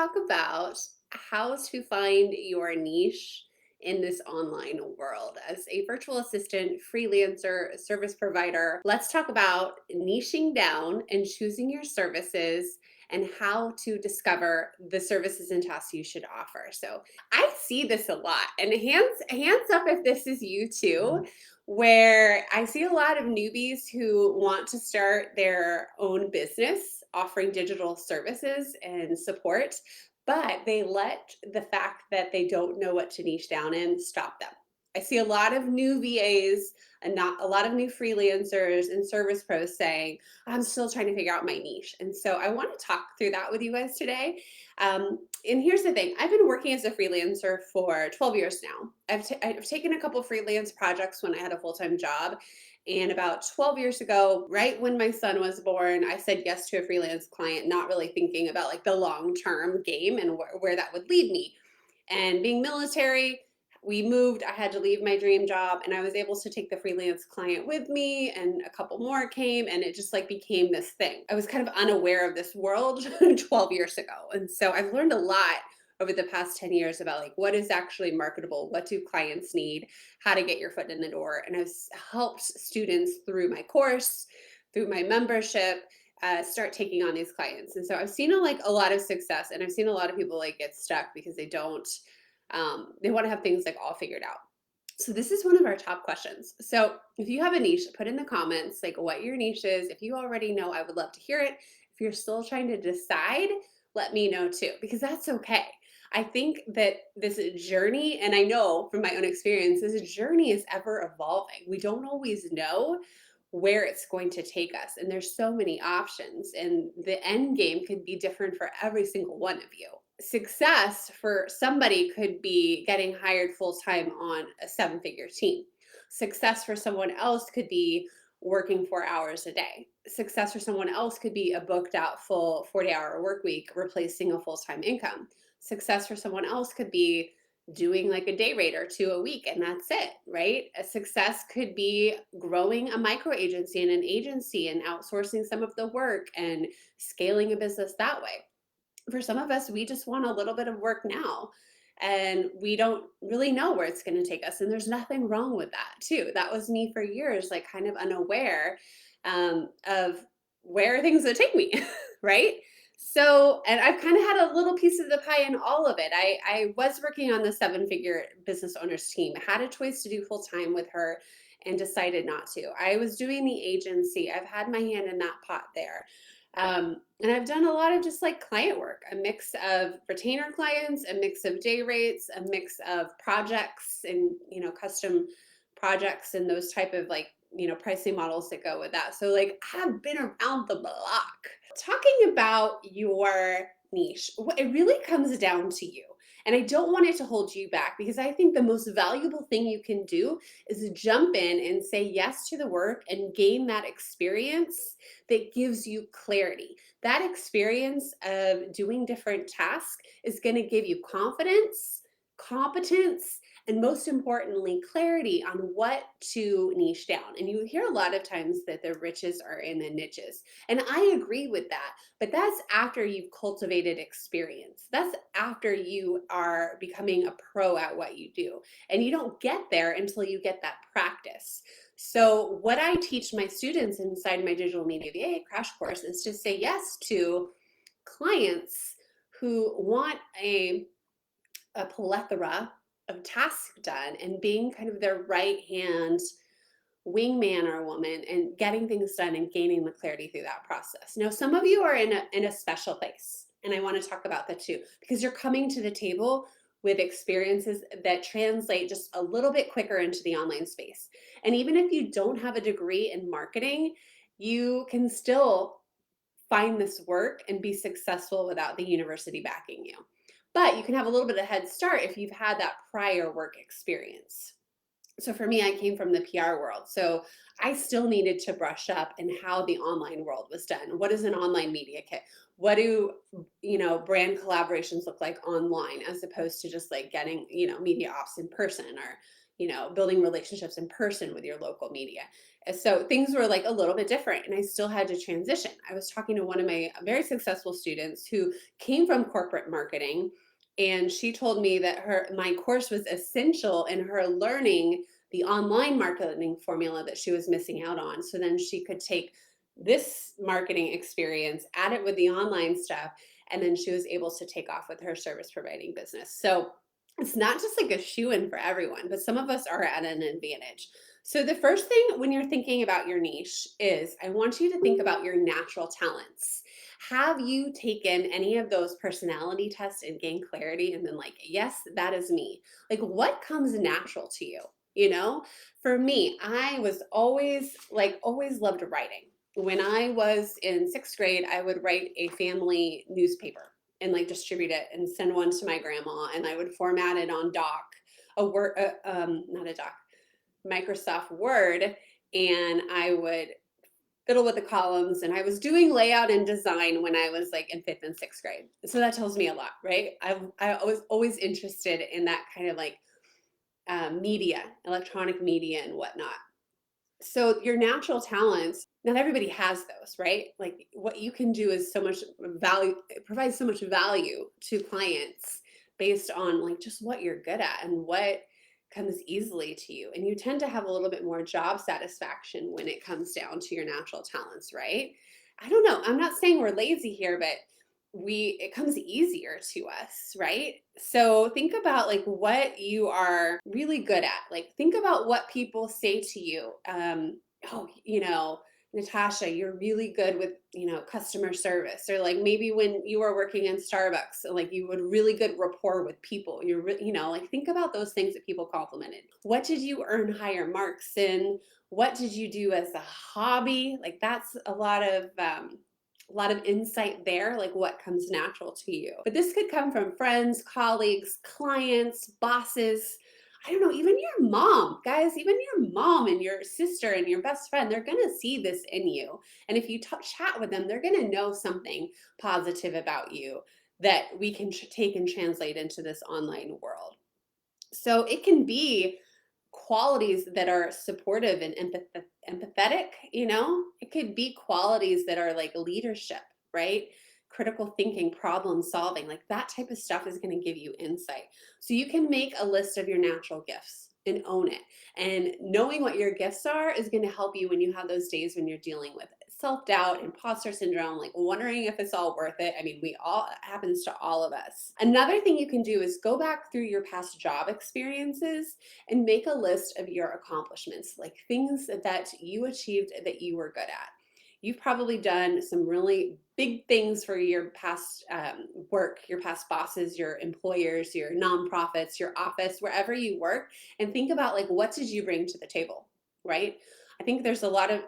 talk about how to find your niche in this online world. As a virtual assistant, freelancer, service provider, let's talk about niching down and choosing your services and how to discover the services and tasks you should offer. So I see this a lot. And hands up if this is you too, where I see a lot of newbies who want to start their own business offering digital services and support, but they let the fact that they don't know what to niche down in stop them. I see a lot of new VAs and not a lot of new freelancers and service pros saying, I'm still trying to figure out my niche. And so I want to talk through that with you guys today. And here's the thing, I've been working as a freelancer for 12 years now. I've taken a couple freelance projects when I had a full time job. And about 12 years ago, right when my son was born, I said yes to a freelance client, not really thinking about like the long term game and where that would lead me. And being military, we moved. I had to leave my dream job, and I was able to take the freelance client with me, and a couple more came, and it just like became this thing. I was kind of unaware of this world 12 years ago. And so I've learned a lot over the past 10 years about like what is actually marketable, what do clients need, how to get your foot in the door. And I've helped students through my course, through my membership, start taking on these clients. And so I've seen a lot of success, and I've seen a lot of people like get stuck because they don't they want to have things like all figured out. So this is one of our top questions. So if you have a niche, put in the comments like what your niche is. If you already know, I would love to hear it. If you're still trying to decide, let me know too, because that's okay. I think that this journey, and I know from my own experience, this journey is ever evolving. We don't always know where it's going to take us. And there's so many options, and the end game could be different for every single one of you. Success for somebody could be getting hired full time on a seven-figure team. Success for someone else could be working 4 hours a day. Success for someone else could be a booked out full 40-hour work week, replacing a full time income. Success for someone else could be doing like a day rate or two a week, and that's it, right? A success could be growing a micro agency and an agency and outsourcing some of the work and scaling a business that way. For some of us, we just want a little bit of work now, and we don't really know where it's going to take us. And there's nothing wrong with that, too. That was me for years, like kind of unaware of where things would take me, right? So, and I've kind of had a little piece of the pie in all of it. I was working on the seven-figure business owners team, had a choice to do full time with her and decided not to. I was doing the agency. I've had my hand in that pot there. And I've done a lot of just like client work, a mix of retainer clients, a mix of day rates, a mix of projects and, custom projects and those type of like, pricing models that go with that. So like I've been around the block. Talking about your niche, it really comes down to you. And I don't want it to hold you back, because I think the most valuable thing you can do is jump in and say yes to the work and gain that experience that gives you clarity. That experience of doing different tasks is going to give you confidence, competence, and most importantly, clarity on what to niche down. And you hear a lot of times that the riches are in the niches. And I agree with that. But that's after you've cultivated experience. That's after you are becoming a pro at what you do. And you don't get there until you get that practice. So, what I teach my students inside my digital media VA crash course is to say yes to clients who want a plethora of tasks done, and being kind of their right hand wingman or woman and getting things done and gaining the clarity through that process. Now, some of you are in a special place, and I want to talk about that too, because you're coming to the table with experiences that translate just a little bit quicker into the online space. And even if you don't have a degree in marketing, you can still find this work and be successful without the university backing you. But you can have a little bit of head start if you've had that prior work experience. So for me, I came from the PR world. So I still needed to brush up in how the online world was done. What is an online media kit? What do, brand collaborations look like online, as opposed to just like getting, media ops in person, or, building relationships in person with your local media. And so things were like a little bit different, and I still had to transition. I was talking to one of my very successful students who came from corporate marketing, and she told me that my course was essential in her learning the online marketing formula that she was missing out on. So then she could take this marketing experience, add it with the online stuff, and then she was able to take off with her service providing business. So it's not just like a shoe in for everyone, but some of us are at an advantage. So the first thing when you're thinking about your niche is I want you to think about your natural talents. Have you taken any of those personality tests and gained clarity and been like, yes, that is me? Like, what comes natural to you? For me, I was always loved writing. When I was in sixth grade, I would write a family newspaper and like distribute it and send one to my grandma, and I would format it on not a doc, Microsoft Word, and I would fiddle with the columns, and I was doing layout and design when I was like in fifth and sixth grade. So that tells me a lot, right? I was always interested in that kind of like media, electronic media and whatnot. So your natural talents, not everybody has those, right? Like what you can do is so much value, it provides so much value to clients based on like just what you're good at and what comes easily to you. And you tend to have a little bit more job satisfaction when it comes down to your natural talents, right? I don't know. I'm not saying we're lazy here, but it comes easier to us, right? So think about like what you are really good at. Like think about what people say to you. Oh, Natasha, you're really good with, customer service. Or like maybe when you were working in Starbucks, like you would really good rapport with people. Like think about those things that people complimented. What did you earn higher marks in? What did you do as a hobby? Like that's a lot of insight there, like what comes natural to you. But this could come from friends, colleagues, clients, bosses. I don't know, even your mom, guys, even your mom and your sister and your best friend, they're going to see this in you. And if you chat with them, they're going to know something positive about you that we can take and translate into this online world. So it can be qualities that are supportive and empathetic. It could be qualities that are like leadership, right? Critical thinking, problem solving, like that type of stuff is going to give you insight. So you can make a list of your natural gifts and own it. And knowing what your gifts are is going to help you when you have those days when you're dealing with self-doubt, imposter syndrome, like wondering if it's all worth it. I mean, it happens to all of us. Another thing you can do is go back through your past job experiences and make a list of your accomplishments, like things that you achieved that you were good at. You've probably done some really big things for your past work, your past bosses, your employers, your nonprofits, your office, wherever you work, and think about like what did you bring to the table, right? I think there's a lot of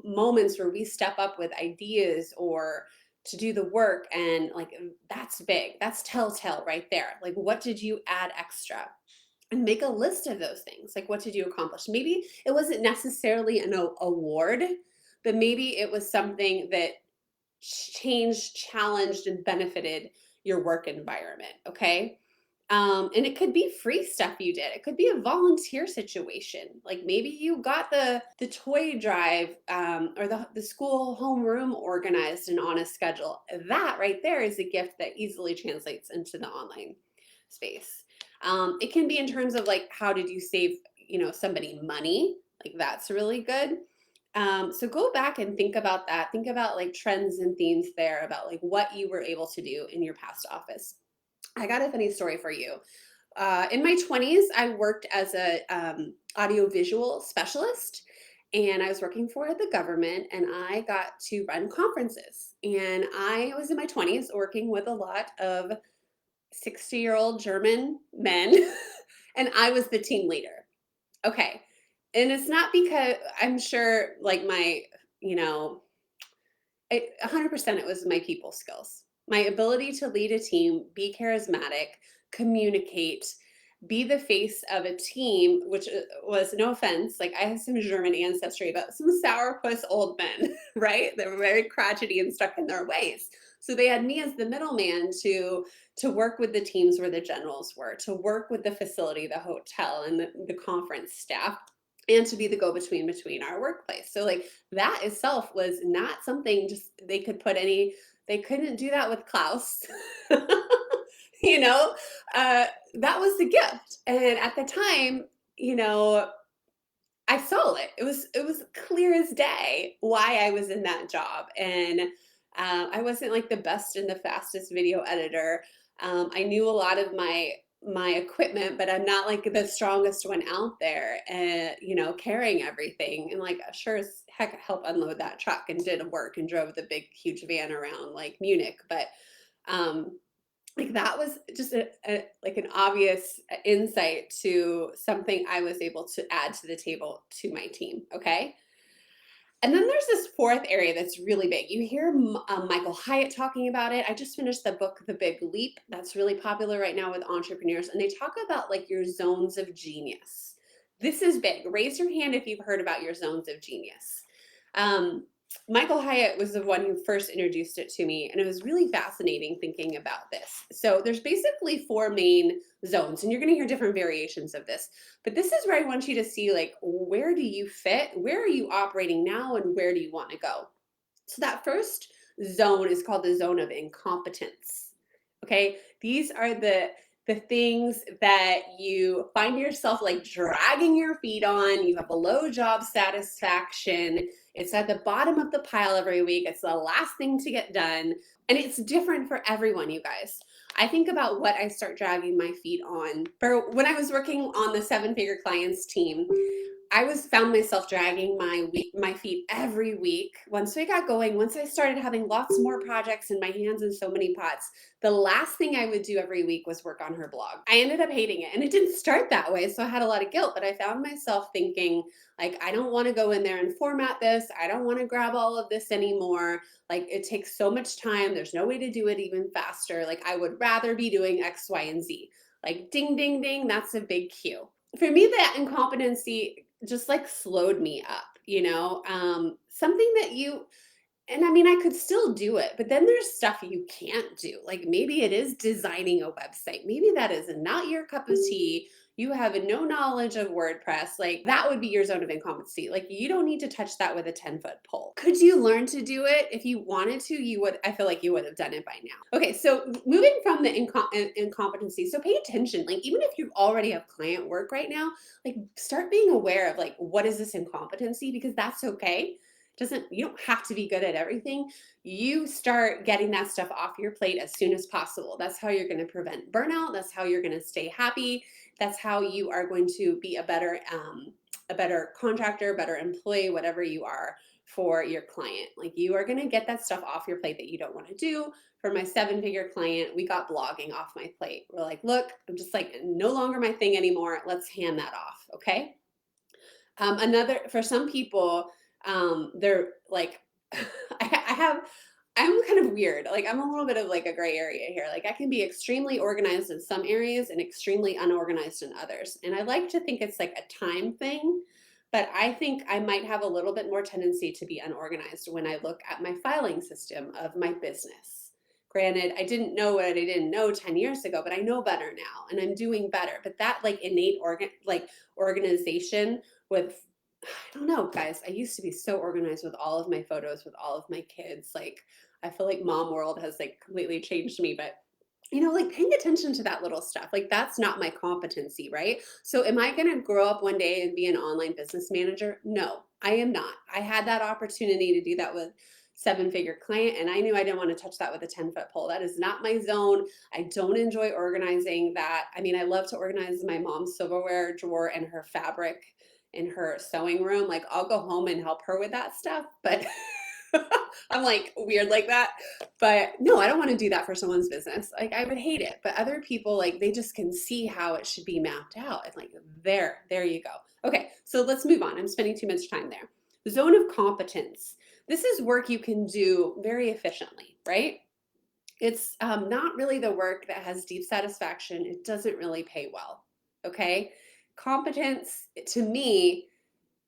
moments where we step up with ideas or to do the work, and like that's big. That's telltale right there. Like what did you add extra? And make a list of those things. Like what did you accomplish? Maybe it wasn't necessarily an award, but maybe it was something that changed, challenged, and benefited your work environment. Okay. And it could be free stuff you did. It could be a volunteer situation. Like maybe you got the toy drive or the school homeroom organized and on a schedule. That right there is a gift that easily translates into the online space. It can be in terms of like how did you save somebody money? Like that's really good. So go back and think about that. Think about like trends and themes there about like what you were able to do in your past office. I got a funny story for you. In my 20s, I worked as a audiovisual specialist, and I was working for the government, and I got to run conferences. And I was in my 20s working with a lot of 60-year-old German men, and I was the team leader. Okay. And it's not because I'm sure like my, 100% it was my people skills. My ability to lead a team, be charismatic, communicate, be the face of a team, which was no offense, like I have some German ancestry, but some sourpuss old men, right? They were very crotchety and stuck in their ways. So they had me as the middleman to work with the teams where the generals were, to work with the facility, the hotel, and the conference staff, and to be the go-between between our workplace. So like that itself was not something just they could put any, they couldn't do that with Klaus. you know, that was the gift. And at the time, you know, I saw it. It was clear as day why I was in that job, and I wasn't like the best and the fastest video editor. I knew a lot of my equipment, but I'm not like the strongest one out there, and carrying everything. And like sure as heck help unload that truck and did work and drove the big huge van around like Munich, but um, like that was just like an obvious insight to something I was able to add to the table to my team. Okay. And then there's this fourth area that's really big. You hear Michael Hyatt talking about it. I just finished the book, The Big Leap, that's really popular right now with entrepreneurs. And they talk about like your zones of genius. This is big. Raise your hand if you've heard about your zones of genius. Um, Michael Hyatt was the one who first introduced it to me, and it was really fascinating thinking about this. So there's basically four main zones, and you're going to hear different variations of this. But this is where I want you to see like, where do you fit? Where are you operating now, and where do you want to go? So that first zone is called the zone of incompetence. Okay, these are the things that you find yourself like dragging your feet on. You have a low job satisfaction. It's at the bottom of the pile every week. It's the last thing to get done. And it's different for everyone, you guys. I think about what I start dragging my feet on. For when I was working on the seven-figure clients team, I found myself dragging my feet every week. Once we got going, once I started having lots more projects in my hands and so many pots, the last thing I would do every week was work on her blog. I ended up hating it, and it didn't start that way, so I had a lot of guilt, but I found myself thinking like, I don't want to go in there and format this. I don't want to grab all of this anymore. Like it takes so much time. There's no way to do it even faster. Like I would rather be doing X, Y, and Z. Like ding, ding, ding, that's a big cue. For me, that incompetency just like slowed me up, something that and I mean, I could still do it, but then there's stuff you can't do. Like maybe it is designing a website. Maybe that is not your cup of tea. You have no knowledge of WordPress. Like that would be your zone of incompetency. Like you don't need to touch that with a 10-foot pole. Could you learn to do it? If you wanted to, you would. I feel like you would have done it by now. Okay, so moving from the incompetency, so pay attention. Like even if you already have client work right now, like start being aware of like, what is this incompetency? Because that's okay. You don't have to be good at everything. You start getting that stuff off your plate as soon as possible. That's how you're going to prevent burnout. That's how you're going to stay happy. That's how you are going to be a better contractor, better employee, whatever you are for your client. Like you are going to get that stuff off your plate that you don't want to do. For my seven-figure client, we got blogging off my plate. We're like, look, I'm just like no longer my thing anymore. Let's hand that off. Okay. For some people, they're like, I'm kind of weird. Like I'm a little bit of like a gray area here. Like I can be extremely organized in some areas and extremely unorganized in others. And I like to think it's like a time thing, but I think I might have a little bit more tendency to be unorganized when I look at my filing system of my business. Granted, I didn't know what I didn't know 10 years ago, but I know better now and I'm doing better. But that like innate organization with, I don't know, guys, I used to be so organized with all of my photos, with all of my kids. Like I feel like mom world has like completely changed me, but like paying attention to that little stuff, like that's not my competency, right? So am I going to grow up one day and be an online business manager? No, I am not. I had that opportunity to do that with seven-figure client, and I knew I didn't want to touch that with a 10-foot pole. That is not my zone. I don't enjoy organizing that. I mean, I love to organize my mom's silverware drawer and her fabric in her sewing room. Like I'll go home and help her with that stuff, but I'm like weird like that. But no, I don't want to do that for someone's business. Like I would hate it. But other people, like they just can see how it should be mapped out. And like there you go. Okay, so let's move on. I'm spending too much time there. The zone of competence. This is work you can do very efficiently, right? It's not really the work that has deep satisfaction. It doesn't really pay well. Okay. Competence to me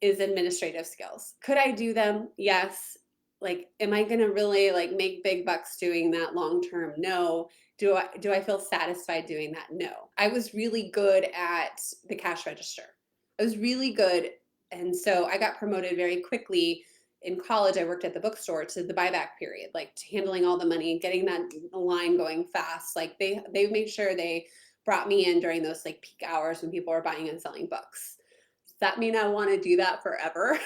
is administrative skills. Could I do them? Yes. Like, am I gonna really like make big bucks doing that long term? No. Do I feel satisfied doing that? No. I was really good at the cash register. I was really good. And so I got promoted very quickly. In college, I worked at the bookstore to the buyback period, like handling all the money, getting that line going fast. Like they made sure they brought me in during those like peak hours when people are buying and selling books. Does that mean I want to do that forever?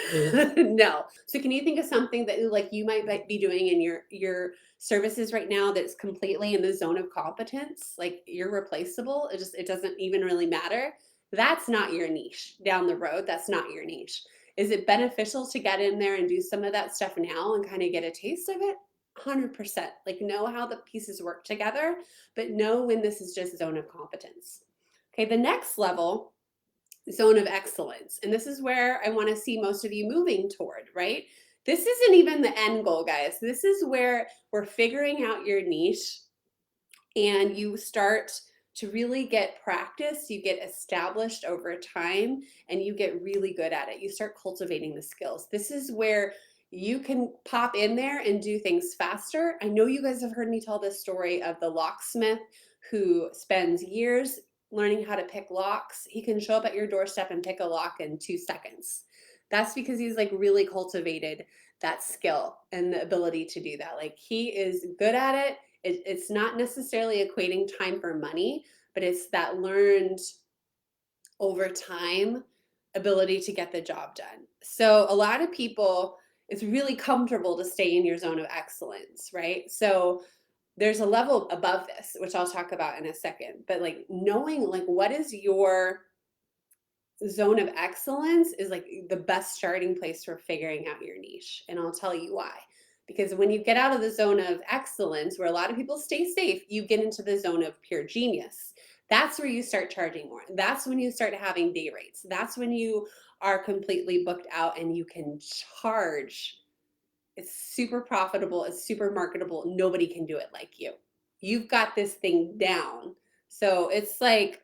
No. So can you think of something that like you might be doing in your services right now that's completely in the zone of competence? Like you're replaceable. It doesn't even really matter. That's not your niche down the road. That's not your niche. Is it beneficial to get in there and do some of that stuff now and kind of get a taste of it? 100%. Like know how the pieces work together, but know when this is just zone of competence. Okay, the next level, zone of excellence. And this is where I want to see most of you moving toward, right? This isn't even the end goal, guys. This is where we're figuring out your niche and you start to really get practice, you get established over time, and you get really good at it. You start cultivating the skills. This is where you can pop in there and do things faster. I know you guys have heard me tell this story of the locksmith who spends years learning how to pick locks. He can show up at your doorstep and pick a lock in 2 seconds. That's because he's like really cultivated that skill and the ability to do that. Like he is good at it. It's not necessarily equating time for money, but it's that learned over time ability to get the job done. So a lot of people, it's really comfortable to stay in your zone of excellence, right? So there's a level above this, which I'll talk about in a second, but like knowing like what is your zone of excellence is like the best starting place for figuring out your niche. And I'll tell you why. Because when you get out of the zone of excellence, where a lot of people stay safe, you get into the zone of pure genius. That's where you start charging more. That's when you start having day rates. That's when you are completely booked out and you can charge. It's super profitable. It's super marketable. Nobody can do it like you. You've got this thing down. So it's like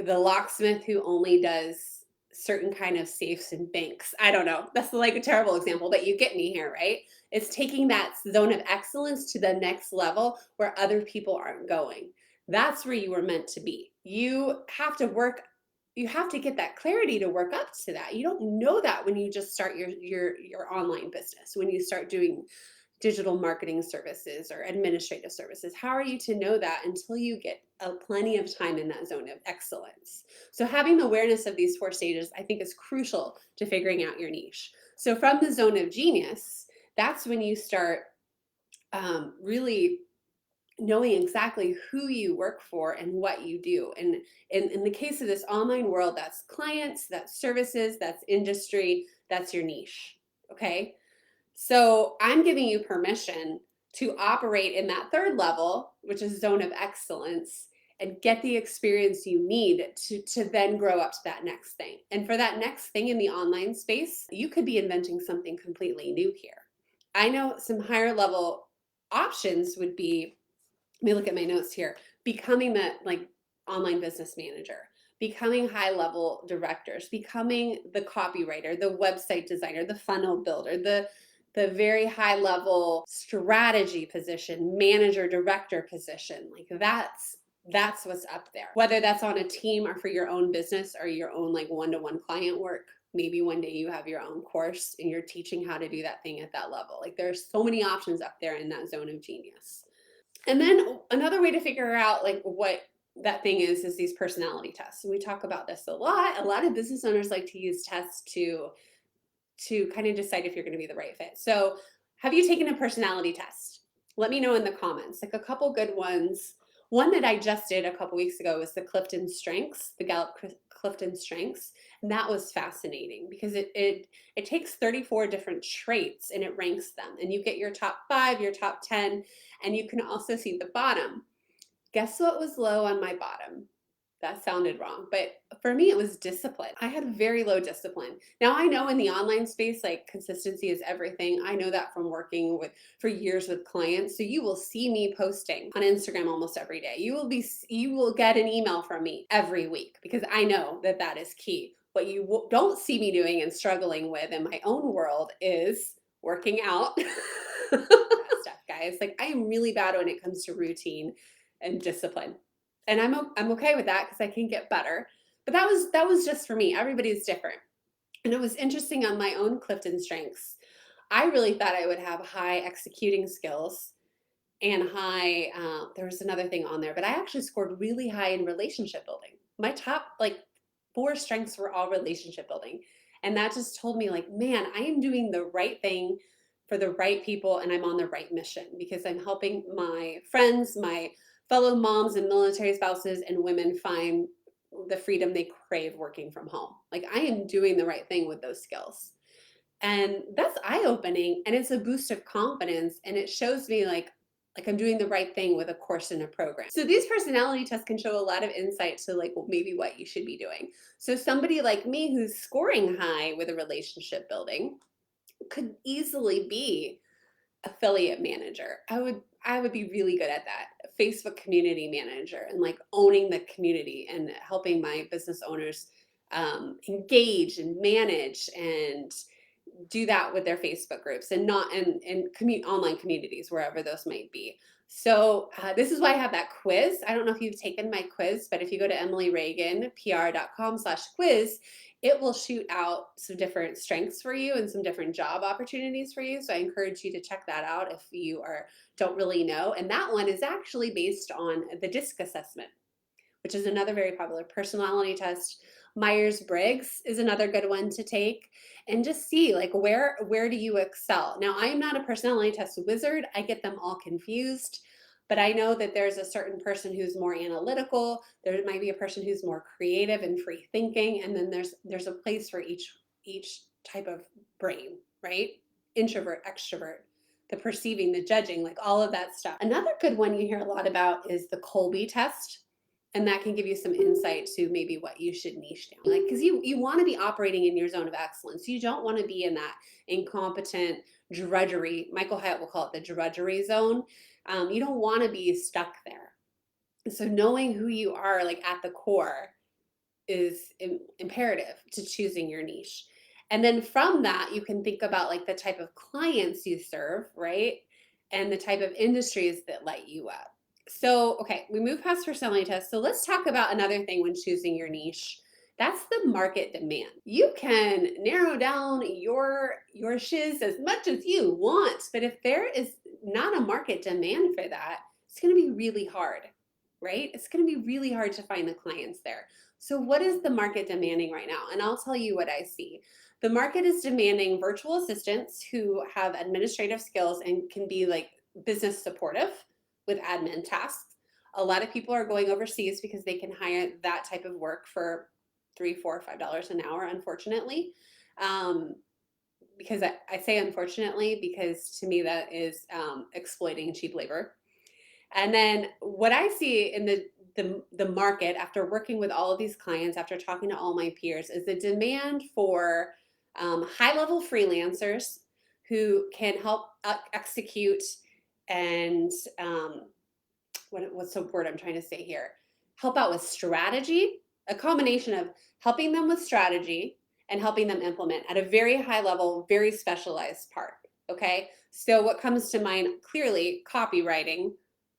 the locksmith who only does certain kind of safes and banks. I don't know. That's like a terrible example, but you get me here, right? It's taking that zone of excellence to the next level where other people aren't going. That's where you were meant to be. You have to work, you have to get that clarity to work up to that. You don't know that when you just start your online business, when you start doing digital marketing services or administrative services. How are you to know that until you get plenty of time in that zone of excellence? So having the awareness of these 4 stages, I think, is crucial to figuring out your niche. So from the zone of genius, that's when you start really knowing exactly who you work for and what you do. And in the case of this online world, that's clients, that's services, that's industry, that's your niche. Okay. So I'm giving you permission to operate in that third level, which is zone of excellence, and get the experience you need to then grow up to that next thing. And for that next thing in the online space, you could be inventing something completely new here. I know some higher level options would be, let me look at my notes here, becoming that like online business manager, becoming high level directors, becoming the copywriter, the website designer, the funnel builder, the very high level strategy position, manager, director position. Like that's what's up there. Whether that's on a team or for your own business or your own like one-to-one client work. Maybe one day you have your own course and you're teaching how to do that thing at that level. Like there's so many options up there in that zone of genius. And then another way to figure out like what that thing is these personality tests. And we talk about this a lot. A lot of business owners like to use tests to kind of decide if you're going to be the right fit. So have you taken a personality test? Let me know in the comments, like a couple good ones. One that I just did a couple weeks ago was the Clifton Strengths, the Gallup Clifton Strengths. And that was fascinating because it takes 34 different traits and it ranks them. And you get your top 5, your top 10, and you can also see the bottom. Guess what was low on my bottom? That sounded wrong, but for me, it was discipline. I had very low discipline. Now I know in the online space, like consistency is everything. I know that from working for years with clients. So you will see me posting on Instagram almost every day. You will get an email from me every week because I know that is key. What you don't see me doing and struggling with in my own world is working out. That stuff, guys. Like I am really bad when it comes to routine and discipline. And I'm okay with that because I can get better. But that was just for me. Everybody's different. And it was interesting on my own Clifton strengths. I really thought I would have high executing skills and high, there was another thing on there, but I actually scored really high in relationship building. My top like 4 strengths were all relationship building. And that just told me like, man, I am doing the right thing for the right people and I'm on the right mission because I'm helping my friends, my fellow moms and military spouses and women find the freedom they crave working from home. Like I am doing the right thing with those skills. And that's eye-opening and it's a boost of confidence and it shows me like I'm doing the right thing with a course in a program. So these personality tests can show a lot of insight to like well, maybe what you should be doing. So somebody like me who's scoring high with a relationship building could easily be affiliate manager. I would be really good at that. Facebook community manager and like owning the community and helping my business owners engage and manage and do that with their Facebook groups and not in online communities, wherever those might be. So this is why I have that quiz. I don't know if you've taken my quiz, but if you go to emilyreaganpr.com/quiz, it will shoot out some different strengths for you and some different job opportunities for you. So I encourage you to check that out if you don't really know. And that one is actually based on the DISC assessment, which is another very popular personality test. Myers-Briggs is another good one to take and just see like where do you excel. Now, I am not a personality test wizard. I get them all confused, but I know that there's a certain person who's more analytical. There might be a person who's more creative and free thinking, and then there's a place for each type of brain, right? Introvert, extrovert, the perceiving, the judging, like all of that stuff. Another good one you hear a lot about is the Colby test. And that can give you some insight to maybe what you should niche down. Like, because you want to be operating in your zone of excellence. You don't want to be in that incompetent drudgery. Michael Hyatt will call it the drudgery zone. You don't want to be stuck there. So knowing who you are like at the core is imperative to choosing your niche. And then from that, you can think about like the type of clients you serve, right? And the type of industries that light you up. So, okay, we move past personality tests. So let's talk about another thing when choosing your niche. That's the market demand. You can narrow down your shiz as much as you want, but if there is not a market demand for that, it's going to be really hard, right? It's going to be really hard to find the clients there. So what is the market demanding right now? And I'll tell you what I see. The market is demanding virtual assistants who have administrative skills and can be like business supportive with admin tasks. A lot of people are going overseas because they can hire that type of work for $3, $4, $5 an hour, unfortunately. Because I say unfortunately, because to me that is exploiting cheap labor. And then what I see in the market after working with all of these clients, after talking to all my peers, is the demand for high-level freelancers who can help execute and what's the word I'm trying to say here? Help out with strategy, a combination of helping them with strategy and helping them implement at a very high level, very specialized part. Okay. So what comes to mind clearly, copywriting,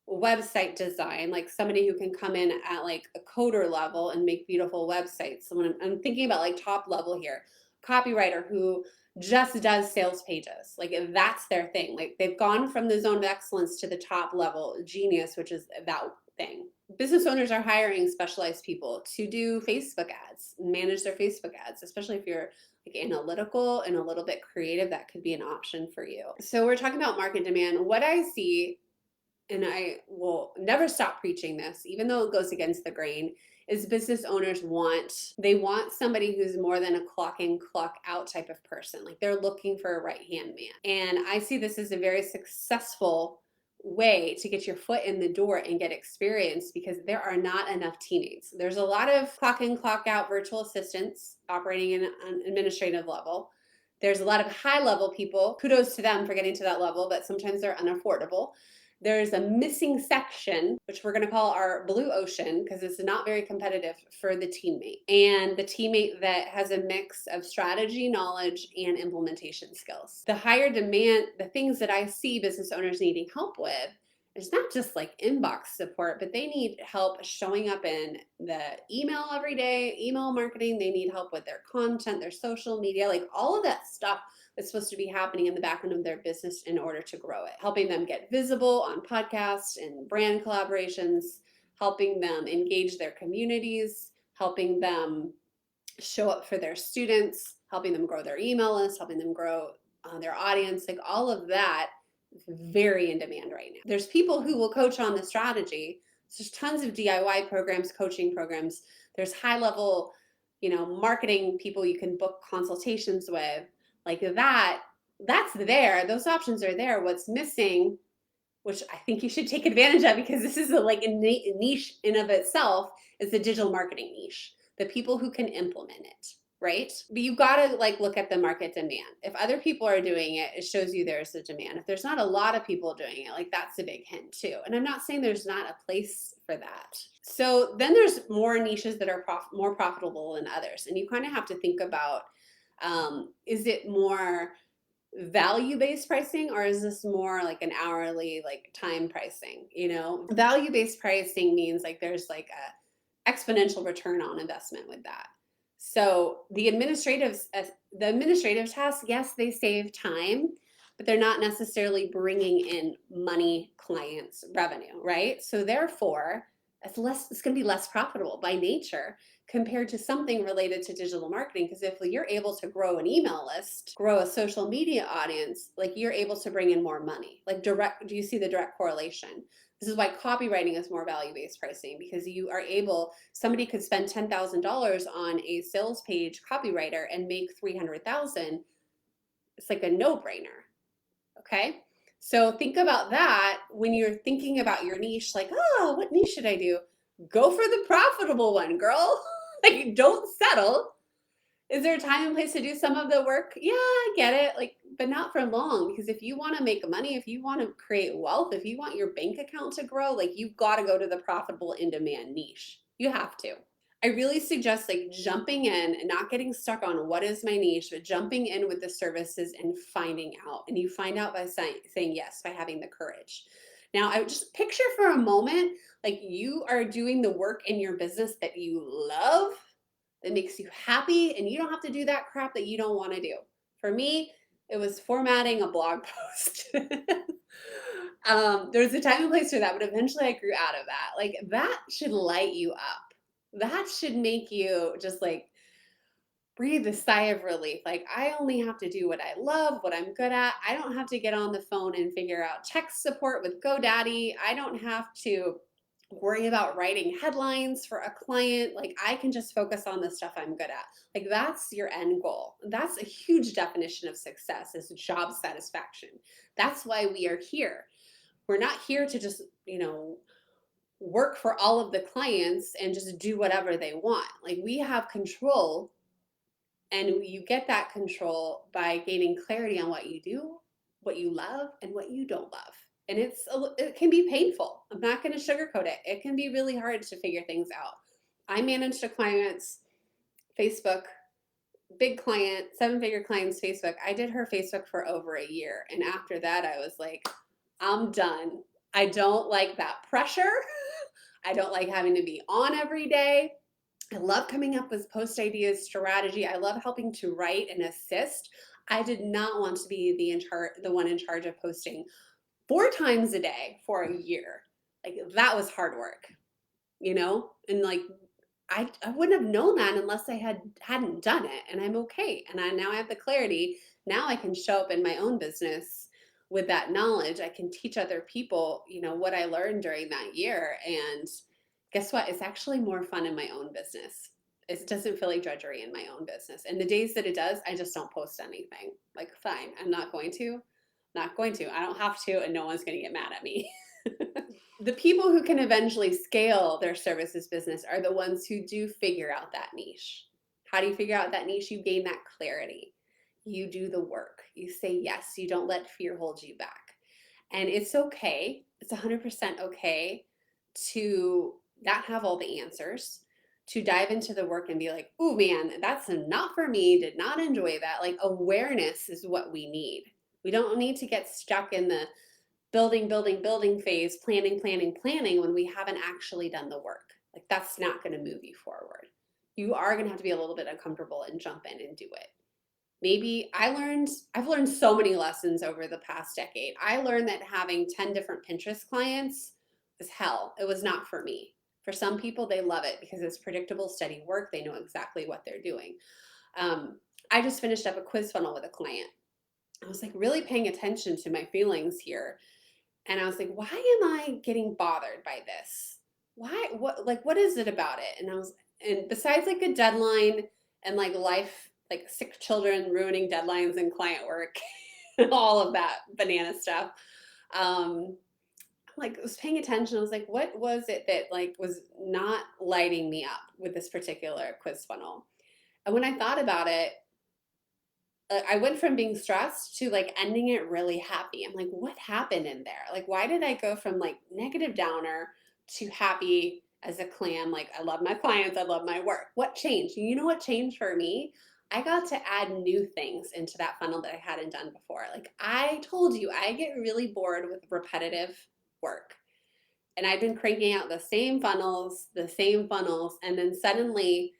website design, like somebody who can come in at like a coder level and make beautiful websites. So when I'm thinking about like top level here, copywriter who just does sales pages. Like that's their thing. Like they've gone from the zone of excellence to the top level genius, which is that thing. Business owners are hiring specialized people to do Facebook ads, manage their Facebook ads, especially if you're like analytical and a little bit creative, that could be an option for you. So we're talking about market demand. What I see, and I will never stop preaching this, even though it goes against the grain, is business owners want somebody who's more than a clock in, clock out type of person. Like they're looking for a right-hand man. And I see this as a very successful way to get your foot in the door and get experience because there are not enough teammates. There's a lot of clock in, clock out virtual assistants operating in an administrative level. There's a lot of high level people. Kudos to them for getting to that level, but sometimes they're unaffordable. There's a missing section, which we're going to call our blue ocean because it's not very competitive for the teammate. And the teammate that has a mix of strategy, knowledge, and implementation skills. The higher demand, the things that I see business owners needing help with, it's not just like inbox support, but they need help showing up in the email every day, email marketing. They need help with their content, their social media, like all of that stuff that's supposed to be happening in the background of their business in order to grow it. Helping them get visible on podcasts and brand collaborations, helping them engage their communities, helping them show up for their students, helping them grow their email list, helping them grow their audience, like all of that is very in demand right now. There's people who will coach on the strategy. So there's tons of DIY programs, coaching programs. There's high level, marketing people you can book consultations with. Like that's there. Those options are there. What's missing, which I think you should take advantage of because this is a niche in of itself, is the digital marketing niche. The people who can implement it, right? But you've got to look at the market demand. If other people are doing it, it shows you there's a demand. If there's not a lot of people doing it, that's a big hint too. And I'm not saying there's not a place for that. So then there's more niches that are more profitable than others. And you kind of have to think about, is it more value-based pricing or is this more like an hourly time pricing? Value-based pricing means there's a exponential return on investment with that. So the administrative tasks, yes, they save time, but they're not necessarily bringing in money, clients, revenue, right? So therefore it's going to be less profitable by nature compared to something related to digital marketing. Because if you're able to grow an email list, grow a social media audience, you're able to bring in more money. Do you see the direct correlation? This is why copywriting is more value-based pricing, because somebody could spend $10,000 on a sales page copywriter and make $300,000. It's like a no-brainer, okay? So think about that when you're thinking about your niche, what niche should I do? Go for the profitable one, girl. Don't settle. Is there a time and place to do some of the work? Yeah, I get it. But not for long, because if you want to make money, if you want to create wealth, if you want your bank account to grow, you've got to go to the profitable in-demand niche. You have to. I really suggest jumping in and not getting stuck on what is my niche, but jumping in with the services and finding out. And you find out by saying yes, by having the courage. Now, I would just picture for a moment, you are doing the work in your business that you love, that makes you happy, and you don't have to do that crap that you don't want to do. For me, it was formatting a blog post. There's a time and place for that, but eventually I grew out of that. That should light you up. That should make you just breathe a sigh of relief. I only have to do what I love, what I'm good at. I don't have to get on the phone and figure out tech support with GoDaddy. I don't have to worry about writing headlines for a client. I can just focus on the stuff I'm good at. That's your end goal. That's a huge definition of success, is job satisfaction. That's why we are here. We're not here to just, work for all of the clients and just do whatever they want. We have control, and you get that control by gaining clarity on what you do, what you love, and what you don't love. And it can be painful. I'm not going to sugarcoat it. It can be really hard to figure things out. I managed a client's Facebook, big client, 7-figure client's Facebook. I did her Facebook for over a year. And after that, I was like, I'm done. I don't like that pressure. I don't like having to be on every day. I love coming up with post ideas, strategy. I love helping to write and assist. I did not want to be the one in charge of posting 4 times a day for a year. That was hard work, and I wouldn't have known that unless I hadn't done it. And I'm okay. And now I have the clarity. Now I can show up in my own business with that knowledge. I can teach other people, what I learned during that year. And guess what? It's actually more fun in my own business. It doesn't feel like drudgery in my own business. And the days that it does, I just don't post anything. Fine, I'm not going to. Not going to. I don't have to, and no one's going to get mad at me. The people who can eventually scale their services business are the ones who do figure out that niche. How do you figure out that niche? You gain that clarity. You do the work. You say yes. You don't let fear hold you back. And it's okay It's 100% okay to not have all the answers, to dive into the work and be like, "Ooh, man, that's not for me. Did not enjoy that." Like awareness is what we need. We don't need to get stuck in the building, building, building phase, planning, planning, planning when we haven't actually done the work. Like that's not going to move you forward. You are going to have to be a little bit uncomfortable and jump in and do it. Maybe I've learned so many lessons over the past decade. I learned that having 10 different Pinterest clients was hell. It was not for me. For some people, they love it because it's predictable, steady work. They know exactly what they're doing. I just finished up a quiz funnel with a client. I was like really paying attention to my feelings here. And I was like, why am I getting bothered by this? Why, what is it about it? And besides like a deadline and like life, like sick children ruining deadlines and client work, all of that banana stuff. Like I was paying attention. I was like, what was it that like was not lighting me up with this particular quiz funnel? And when I thought about it, I went from being stressed to like ending it really happy. I'm like, what happened in there? Like, why did I go from like negative downer to happy as a clam? Like, I love my clients, I love my work. What changed? You know what changed for me? I got to add new things into that funnel that I hadn't done before. Like, I told you, I get really bored with repetitive work. And I've been cranking out the same funnels. And then suddenly,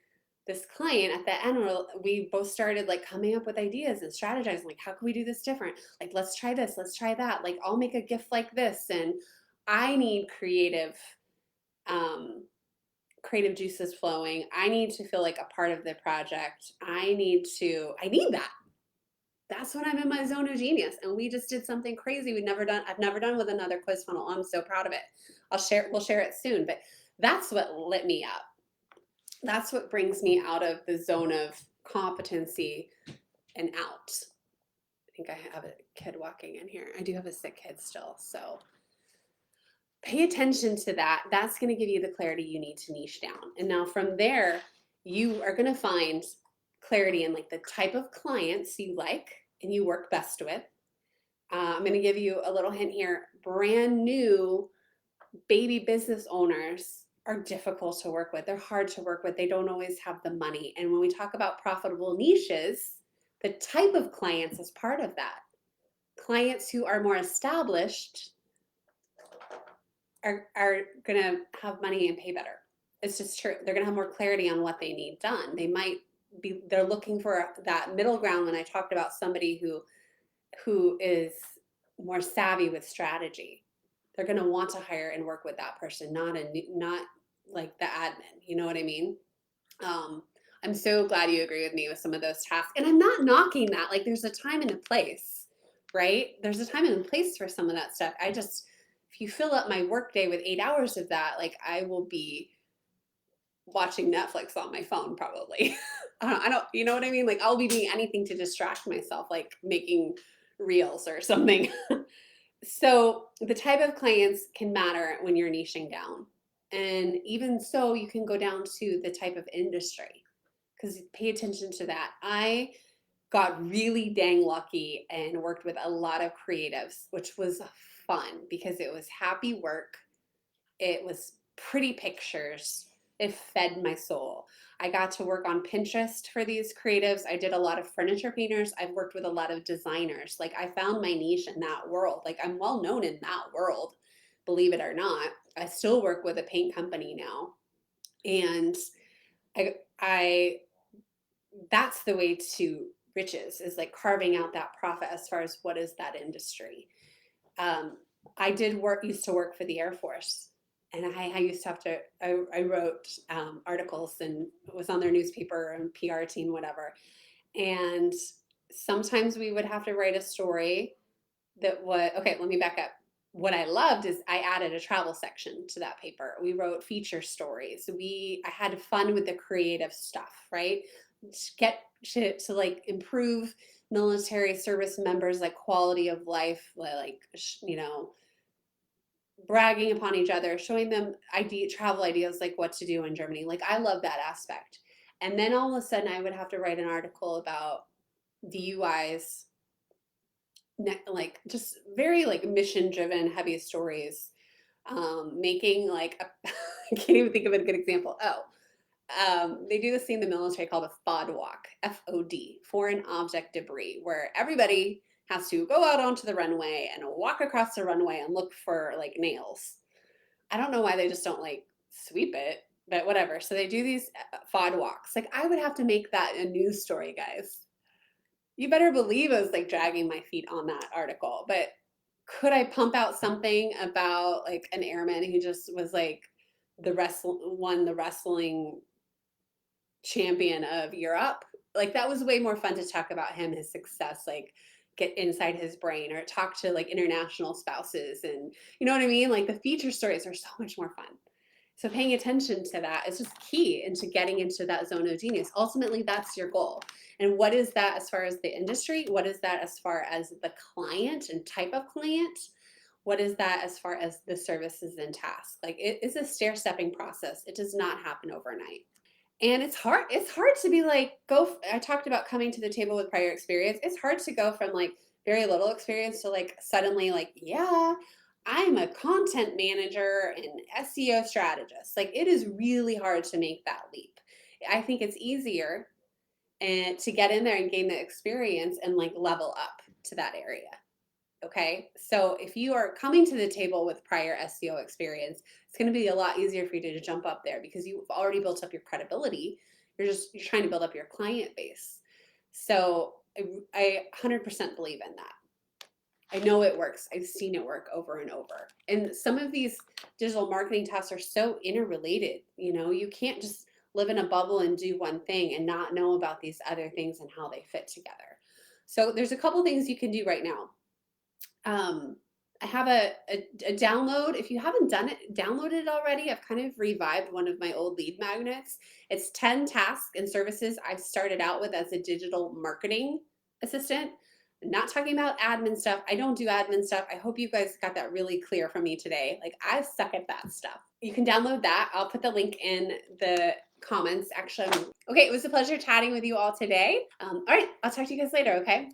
this client at the end, we both started like coming up with ideas and strategizing, like, how can we do this different? Like, let's try this, let's try that. Like, I'll make a gift like this. And I need um, creative juices flowing. I need to feel like a part of the project. I need that. That's when I'm in my zone of genius. And we just did something crazy I've never done with another quiz funnel. I'm so proud of it. We'll share it soon. But that's what lit me up. That's what brings me out of the zone of competency and out. I think I have a kid walking in here. I do have a sick kid still. So pay attention to that. That's going to give you the clarity you need to niche down. And now from there, you are going to find clarity in like the type of clients you like and you work best with. I'm going to give you a little hint here. Brand new baby business owners are difficult to work with. They're hard to work with. They don't always have the money. And when we talk about profitable niches, the type of clients is part of that. Clients who are more established are going to have money and pay better. It's just true. They're going to have more clarity on what they need done. They're looking for that middle ground when I talked about somebody who is more savvy with strategy. They're going to want to hire and work with that person, not like the admin. You know what I mean? I'm so glad you agree with me with some of those tasks. And I'm not knocking that. Like there's a time and a place, right? There's a time and a place for some of that stuff. If you fill up my workday with 8 hours of that, like I will be watching Netflix on my phone probably. You know what I mean? Like I'll be doing anything to distract myself, like making reels or something. So the type of clients can matter when you're niching down. And even so, you can go down to the type of industry because pay attention to that. I got really dang lucky and worked with a lot of creatives, which was fun because it was happy work. It was pretty pictures. It fed my soul. I got to work on Pinterest for these creatives. I did a lot of furniture painters. I've worked with a lot of designers. Like I found my niche in that world. Like I'm well known in that world, believe it or not. I still work with a paint company now. And I that's the way to riches is like carving out that profit as far as what is that industry. Um, I used to work for the Air Force, and I used to have to. I wrote articles and was on their newspaper and PR team, whatever. And sometimes we would have to write a story that was okay. Let me back up. What I loved is I added a travel section to that paper. We wrote feature stories. I had fun with the creative stuff, right? Get to like improve military service members like quality of life, like bragging upon each other, showing them travel ideas like what to do in Germany. Like I love that aspect. And then all of a sudden I would have to write an article about DUIs, like just very like mission driven, heavy stories. Making like I can't even think of a good example. Oh, they do this thing in the military called a FOD walk, FOD, foreign object debris, where everybody has to go out onto the runway and walk across the runway and look for like nails. I don't know why they just don't like sweep it, but whatever. So they do these FOD walks. Like I would have to make that a news story, guys. You better believe I was like dragging my feet on that article. But could I pump out something about like an airman who just was like won the wrestling champion of Europe? Like that was way more fun to talk about him, his success, like get inside his brain or talk to like international spouses and you know what I mean? Like the feature stories are so much more fun. So paying attention to that is just key into getting into that zone of genius. Ultimately, that's your goal. And what is that as far as the industry? What is that as far as the client and type of client? What is that as far as the services and tasks? Like it is a stair-stepping process. It does not happen overnight. And it's hard to be like I talked about coming to the table with prior experience. It's hard to go from like very little experience to like suddenly like, yeah, I'm a content manager and SEO strategist. Like it is really hard to make that leap. I think it's easier and to get in there and gain the experience and like level up to that area. Okay. So if you are coming to the table with prior SEO experience, it's going to be a lot easier for you to jump up there because you've already built up your credibility. You're trying to build up your client base. So I 100% believe in that. I know it works. I've seen it work over and over. And some of these digital marketing tasks are so interrelated. You know, you can't just live in a bubble and do one thing and not know about these other things and how they fit together. So there's a couple things you can do right now. I have a download. If you haven't done it, downloaded it already. I've kind of revived one of my old lead magnets. It's 10 tasks and services I've started out with as a digital marketing assistant. I'm not talking about admin stuff. I don't do admin stuff. I hope you guys got that really clear from me today. Like I suck at that stuff. You can download that. I'll put the link in the comments. Actually, okay, it was a pleasure chatting with you all today. All right, I'll talk to you guys later, okay?